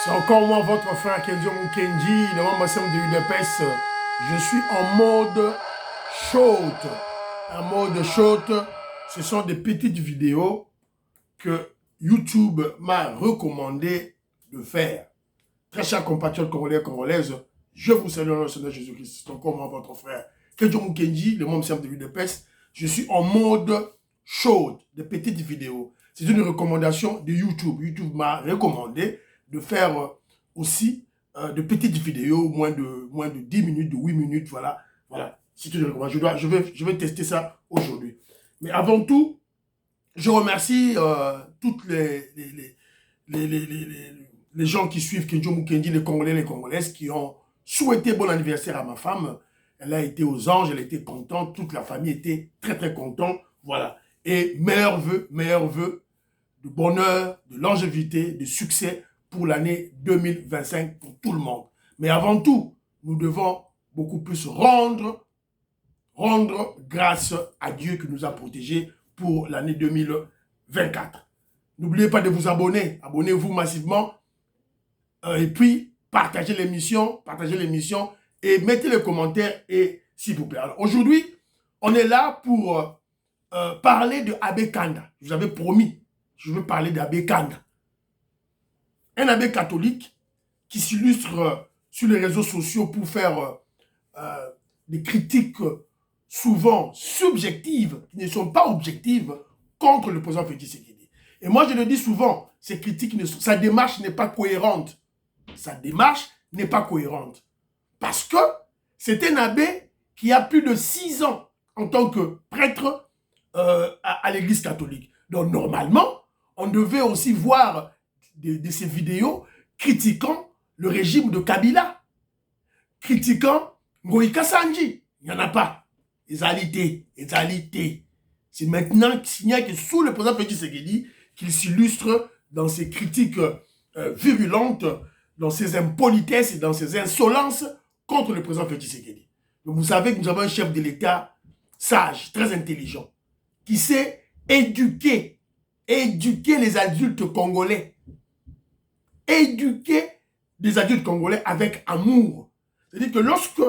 C'est encore moi, votre frère Kenzo Mukenji, le membre de l'UDPS. Je suis en mode short. En mode short, ce sont des petites vidéos que YouTube m'a recommandé de faire. Très chers compatriotes congolais et congolaises, je vous salue dans le Seigneur Jésus-Christ. C'est encore moi, votre frère Kenzo Mukenji, le membre de l'UDPS. Je suis en mode short, des petites vidéos. C'est une recommandation de YouTube. YouTube m'a recommandé de faire aussi de petites vidéos, moins de 10 minutes, de 8 minutes, voilà. C'est une recommandation. Je vais tester ça aujourd'hui. Mais avant tout, je remercie toutes les gens qui suivent Kenzo Mukenji, les Congolais et les Congolaises, qui ont souhaité bon anniversaire à ma femme. Elle a été aux anges, elle était contente, toute la famille était très contente, voilà. Et meilleurs vœux de bonheur, de longévité, de succès pour l'année 2025 pour tout le monde. Mais avant tout, nous devons beaucoup plus rendre grâce à Dieu qui nous a protégés pour l'année 2024. N'oubliez pas de vous abonner, abonnez-vous massivement et puis partagez l'émission et mettez les commentaires et s'il vous plaît. Alors aujourd'hui, on est là pour parler de Abbé Kanda. Je vous avais promis, je veux parler d'Abbé Kanda. Un abbé catholique qui s'illustre sur les réseaux sociaux pour faire des critiques souvent subjectives, qui ne sont pas objectives, contre le président Félix Tshisekedi. Et moi, je le dis souvent, ces critiques, sa démarche n'est pas cohérente. Sa démarche n'est pas cohérente. Parce que c'est un abbé qui a plus de 6 ans en tant que prêtre à l'église catholique. Donc, normalement, on devait aussi voir de ces vidéos critiquant le régime de Kabila, critiquant Ngoïka Sanji. Il n'y en a pas. Égalité. C'est maintenant qu'il n'y a que sous le président Félix Tshisekedi qu'il s'illustre dans ses critiques virulentes, dans ses impolitesses et dans ses insolences contre le président Félix Tshisekedi. Donc vous savez que nous avons un chef de l'État sage, très intelligent, qui sait éduquer les adultes congolais. Éduquer des adultes congolais avec amour. C'est-à-dire que lorsque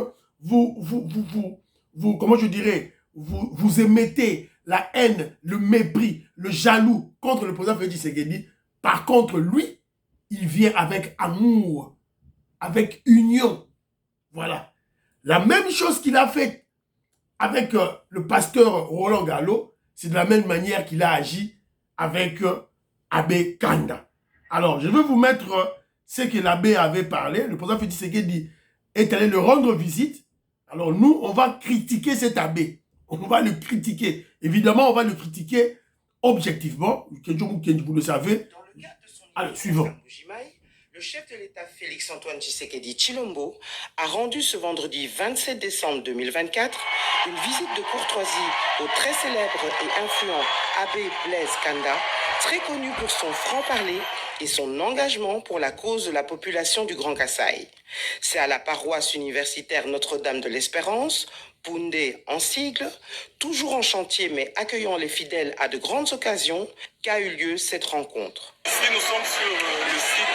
comment je dirais, vous émettez la haine, le mépris, le jaloux contre le président Félix Tshisekedi, par contre, lui, il vient avec amour, avec union. Voilà. La même chose qu'il a fait avec le pasteur Roland Gallo, c'est de la même manière qu'il a agi avec Abbé Kanda. Alors, je vais vous mettre ce que l'abbé avait parlé. Le président Félix Tshisekedi est allé le rendre visite. Alors, nous, on va critiquer cet abbé. On va le critiquer. Évidemment, on va le critiquer objectivement. Vous le savez. Alors, suivant. Le chef de l'État Félix-Antoine Tshisekedi Tshilombo a rendu ce vendredi 27 décembre 2024 une visite de courtoisie au très célèbre et influent abbé Blaise Kanda, très connu pour son franc-parler et son engagement pour la cause de la population du Grand Kasaï. C'est à la paroisse universitaire Notre-Dame de l'Espérance, Poundé en sigle, toujours en chantier mais accueillant les fidèles à de grandes occasions, qu'a eu lieu cette rencontre. Ici, nous sommes sur le site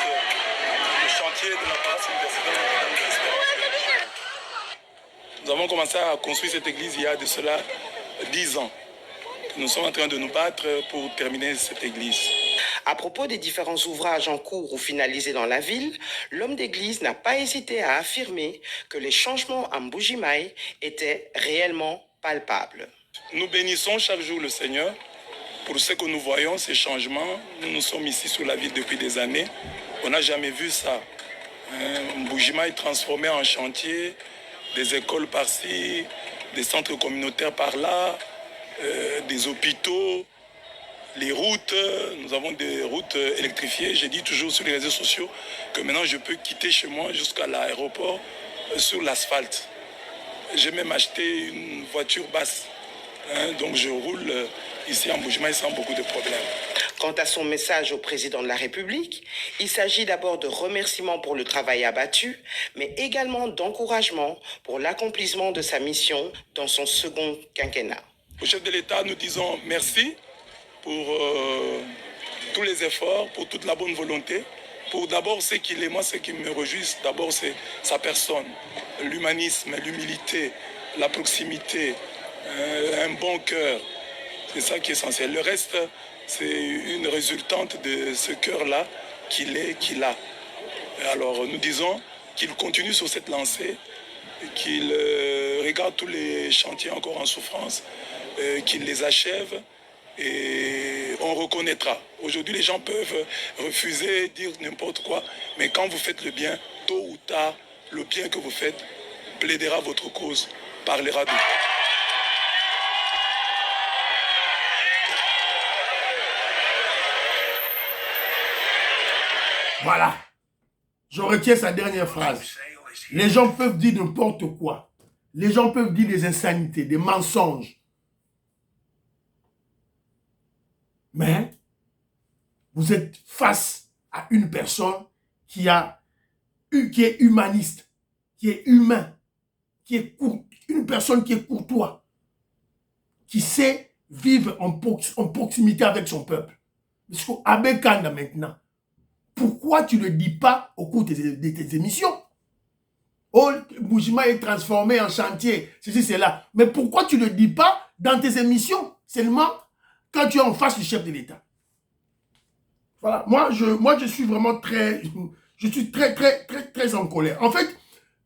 de la paroisse universitaire Notre-Dame de l'Espérance. Nous avons commencé à construire cette église il y a de cela 10 ans. Nous sommes en train de nous battre pour terminer cette église. À propos des différents ouvrages en cours ou finalisés dans la ville, l'homme d'église n'a pas hésité à affirmer que les changements à Mbuji-Mayi étaient réellement palpables. Nous bénissons chaque jour le Seigneur pour ce que nous voyons, ces changements. Nous sommes ici sur la ville depuis des années. On n'a jamais vu ça. Mbuji-Mayi transformé en chantier, des écoles par-ci, des centres communautaires par-là, des hôpitaux, les routes. Nous avons des routes électrifiées. J'ai dit toujours sur les réseaux sociaux que maintenant je peux quitter chez moi jusqu'à l'aéroport sur l'asphalte. J'ai même acheté une voiture basse. Donc je roule ici en Mbuji-Mayi sans beaucoup de problèmes. Quant à son message au président de la République, il s'agit d'abord de remerciements pour le travail abattu, mais également d'encouragement pour l'accomplissement de sa mission dans son second quinquennat. Au chef de l'État, nous disons merci pour tous les efforts, pour toute la bonne volonté pour d'abord ce qu'il est. Moi, ce qui me réjouit, d'abord, c'est sa personne, l'humanisme, l'humilité, la proximité, un bon cœur. C'est ça qui est essentiel. Le reste, c'est une résultante de ce cœur-là qu'il a. Alors, nous disons qu'il continue sur cette lancée, qu'il regarde tous les chantiers encore en souffrance, qu'il les achève et on reconnaîtra. Aujourd'hui, les gens peuvent refuser, dire n'importe quoi, mais quand vous faites le bien, tôt ou tard, le bien que vous faites plaidera votre cause, parlera de vous. Voilà. Je retiens sa dernière phrase. Les gens peuvent dire n'importe quoi. Les gens peuvent dire des insanités, des mensonges. Mais vous êtes face à une personne qui est humaniste, qui est humain, une personne qui est courtois, qui sait vivre en proximité avec son peuple. Parce qu'Abbé Kanda maintenant, pourquoi tu ne le dis pas au cours de tes émissions? Oh, Mbujima est transformé en chantier, ceci, cela. Mais pourquoi tu ne le dis pas dans tes émissions? Seulement quand tu es en face du chef de l'État. Voilà, moi je suis vraiment très en colère. En fait,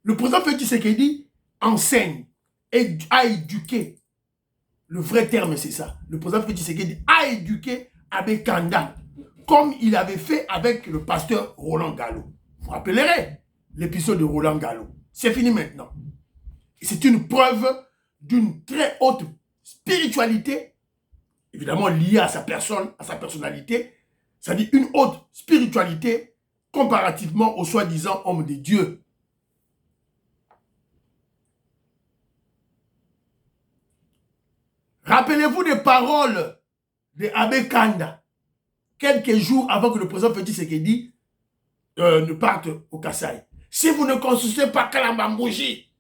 le président Félix Tshisekedi enseigne et a éduqué. Le vrai terme, c'est ça. Le président Félix Tshisekedi a éduqué Abbé Kanda, comme il avait fait avec le pasteur Roland Gallo. Vous vous rappellerez l'épisode de Roland Gallo. C'est fini maintenant. C'est une preuve d'une très haute spiritualité, évidemment liée à sa personne, à sa personnalité, c'est-à-dire une haute spiritualité comparativement au soi-disant homme de Dieu. Rappelez-vous des paroles de Abbé Kanda, quelques jours avant que le président Félix Tshisekedi ne parte au Kasaï. Si vous ne construisez pas Kalambambouji,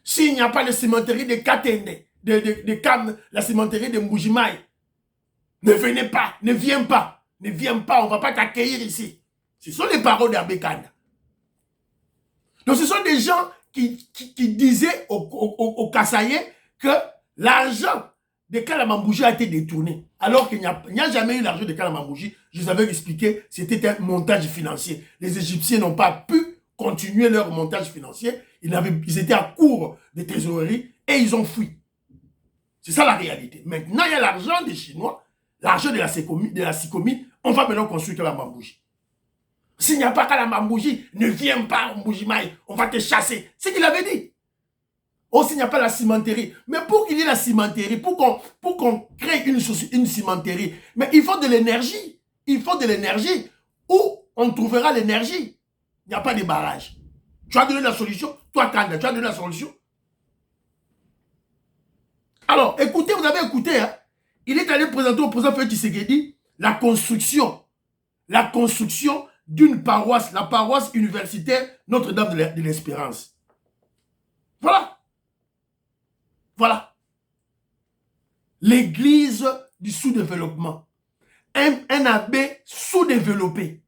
s'il n'y a pas de cimenterie de Katende, la cimenterie de Mbujimaï, ne venez pas, ne viens pas, on ne va pas t'accueillir ici. Ce sont les paroles d'Abbé Kanda. Donc ce sont des gens qui disaient aux Kasaïens que l'argent de Kalambambouji a été détourné. Alors qu'il n'y a jamais eu l'argent de Kalambambouji. Je vous avais expliqué, c'était un montage financier. Les Égyptiens n'ont pas pu continuer leur montage financier. Ils étaient à court de trésorerie et ils ont fui. C'est ça la réalité. Maintenant, il y a l'argent des Chinois, l'argent de la SICOMI. On va maintenant construire Kalambambouji. S'il n'y a pas Kalambambouji, ne viens pas au Mbujimaï, on va te chasser. C'est ce qu'il avait dit. Oh, s'il n'y a pas la cimenterie. Mais pour qu'il y ait la cimenterie, pour qu'on crée une cimenterie, mais il faut de l'énergie. Il faut de l'énergie. Où on trouvera l'énergie? Il n'y a pas de barrage. Tu as donné la solution. Toi, Kanda, tu as donné la solution. Alors, écoutez, vous avez écouté, hein? Il est allé présenter au président Félix Tshisekedi la construction d'une paroisse, la paroisse universitaire Notre-Dame de l'Espérance. Voilà. Voilà. L'église du sous-développement. Un abbé sous-développé.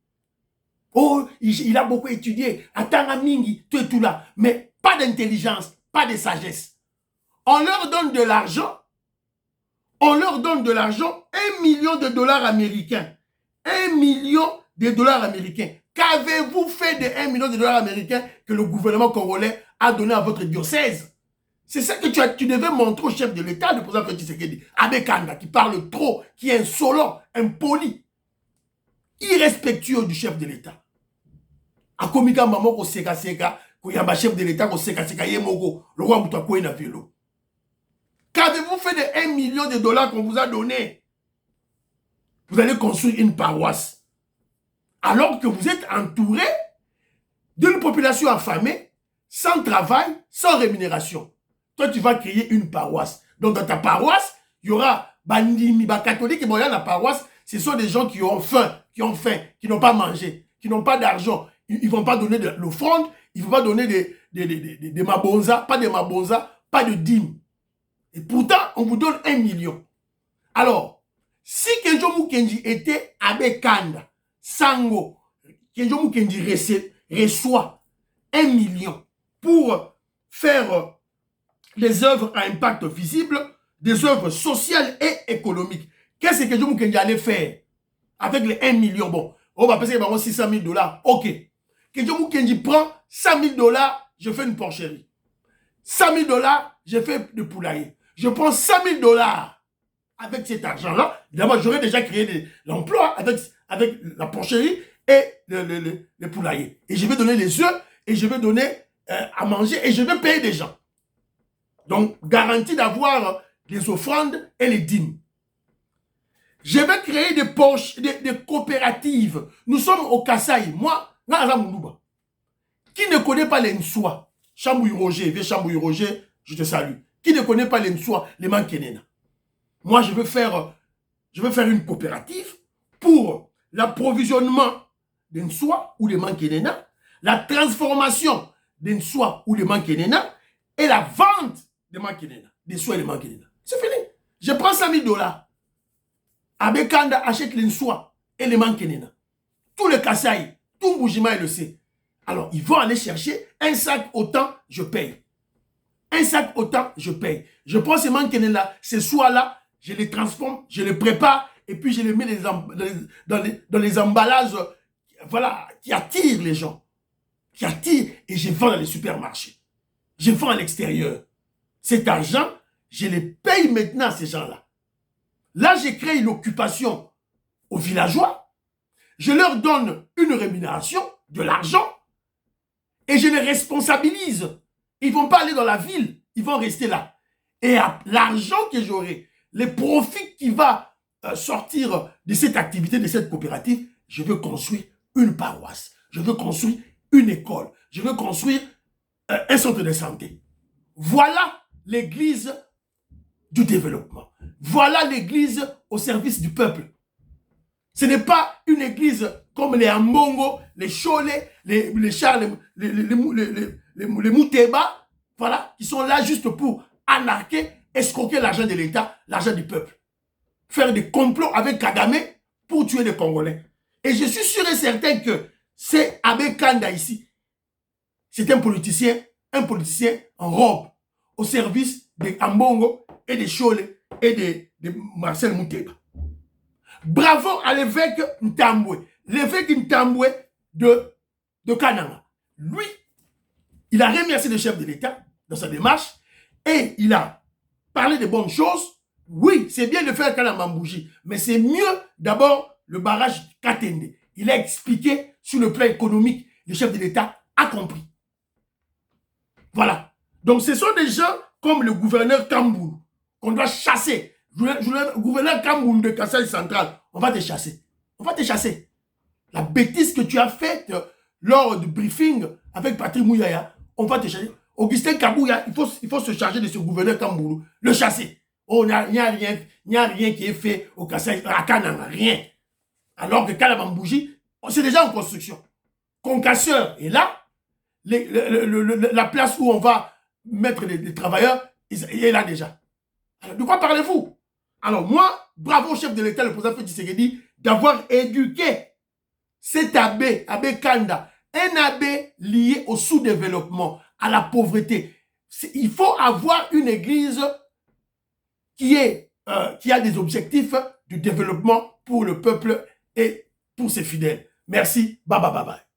Oh, il a beaucoup étudié. Atanga mingi, tout là. Mais pas d'intelligence, pas de sagesse. On leur donne de l'argent. On leur donne de l'argent, 1 million de dollars américains. 1 million de dollars américains. Qu'avez-vous fait de 1 million de dollars américains que le gouvernement congolais a donné à votre diocèse? C'est ça que tu devais montrer au chef de l'État, le président Félix Tshisekedi. Abbé Kanda, qui parle trop, qui est insolent, impoli, irrespectueux du chef de l'État. Akomika maman ko seka seka, ko yamba chef de l'État ko seka seka yemoko, le roi Moutakoui na vélo. Qu'avez-vous fait de 1 million de dollars qu'on vous a donné? Vous allez construire une paroisse. Alors que vous êtes entouré d'une population affamée, sans travail, sans rémunération. Toi, tu vas créer une paroisse. Donc, dans ta paroisse, il y aura bandimi, catholiques, et bon, la paroisse, ce sont des gens qui ont faim, qui n'ont pas mangé, qui n'ont pas d'argent. Ils ne vont pas donner de l'offrande, ils ne vont pas donner des mabonza, pas de dîmes. Et pourtant, on vous donne 1 million. Alors, si Kenjo Mukenji était Abbé Kanda, Sango, Kenjo Mukendi reçoit 1 million pour faire des œuvres à impact visible, des œuvres sociales et économiques. Qu'est-ce que Kenjo Mukendi allait faire avec les 1 million? Bon, on va passer par 600 000 $. Ok. Kenjo Mukendi prend 100 000 $, je fais une porcherie. 100 000 $, je fais de poulailler. Je prends 100 000 $. Avec cet argent-là, évidemment, j'aurais déjà créé l'emploi avec la porcherie et le poulailler. Et je vais donner les œufs, et je vais donner à manger, et je vais payer des gens. Donc, garantie d'avoir des offrandes et les dîmes. Je vais créer des coopératives. Nous sommes au Kasaï. Moi, qui ne connaît pas les Nswa? Chambouille Roger, vieux Chambouille Roger, je te salue. Qui ne connaît pas les Nswa, les Mankenena? Moi, je veux faire une coopérative pour l'approvisionnement des Nswa ou des Mankenena, la transformation des Nswa ou des Mankenena et la vente des Mankenena, des Nswa et des Mankenena. C'est fini. Je prends 100 000 $. Abekanda achète les Nswa et les Mankenena. Tout le Kasaï, tout Mboujima, il le sait. Alors, ils vont aller chercher un sac autant, je paye. Un sac autant, je paye. Je prends ces Mankenena, ces Nswa-là, je les transforme, je les prépare, et puis je les mets dans les emballages, voilà, qui attirent les gens. Qui attirent, et je vends dans les supermarchés. Je vends à l'extérieur. Cet argent, je les paye maintenant, ces gens-là. Là, j'ai créé une occupation aux villageois. Je leur donne une rémunération, de l'argent, et je les responsabilise. Ils ne vont pas aller dans la ville, ils vont rester là. Et l'argent que j'aurai, les profits qui va sortir de cette activité, de cette coopérative, je veux construire une paroisse, je veux construire une école, je veux construire un centre de santé. Voilà l'église du développement. Voilà l'église au service du peuple. Ce n'est pas une église comme les Ambongo, les Cholé, les Charles, les Mouteba, voilà, qui sont là juste pour anarquer, escroquer l'argent de l'État, l'argent du peuple. Faire des complots avec Kagame pour tuer les Congolais. Et je suis sûr et certain que c'est Abbé Kanda ici. C'est un politicien en robe, au service des Ambongo et des Cholé et de Marcel Mouteba. Bravo à l'évêque Ntambwe. L'évêque Ntambwe de Kananga. Lui, il a remercié le chef de l'État dans sa démarche et il a parlé de bonnes choses. Oui, c'est bien de faire Kanamambouji, mais c'est mieux d'abord le barrage Katende. Il a expliqué sur le plan économique, le chef de l'État a compris. Voilà. Donc ce sont des gens comme le gouverneur Kamboulou qu'on doit chasser. Le gouverneur Kamboulou de Kasaï Central, on va te chasser. On va te chasser. La bêtise que tu as faite lors du briefing avec Patrick Mouyaya, on va te chasser. Augustin Kabouya, il faut se charger de ce gouverneur Kamboulou, le chasser. Oh, il n'y a rien qui est fait au Kasaï, à Kananga, rien. Alors que Kalabambouji, c'est déjà en construction. Concasseur est là, la place où on va mettre les travailleurs, il est là déjà. Alors, de quoi parlez-vous? Alors moi, bravo au chef de l'État, le président Félix Tshisekedi, d'avoir éduqué cet abbé Kanda, un abbé lié au sous-développement, à la pauvreté. Il faut avoir une église qui a des objectifs de développement pour le peuple et pour ses fidèles. Merci, bye bye bye bye.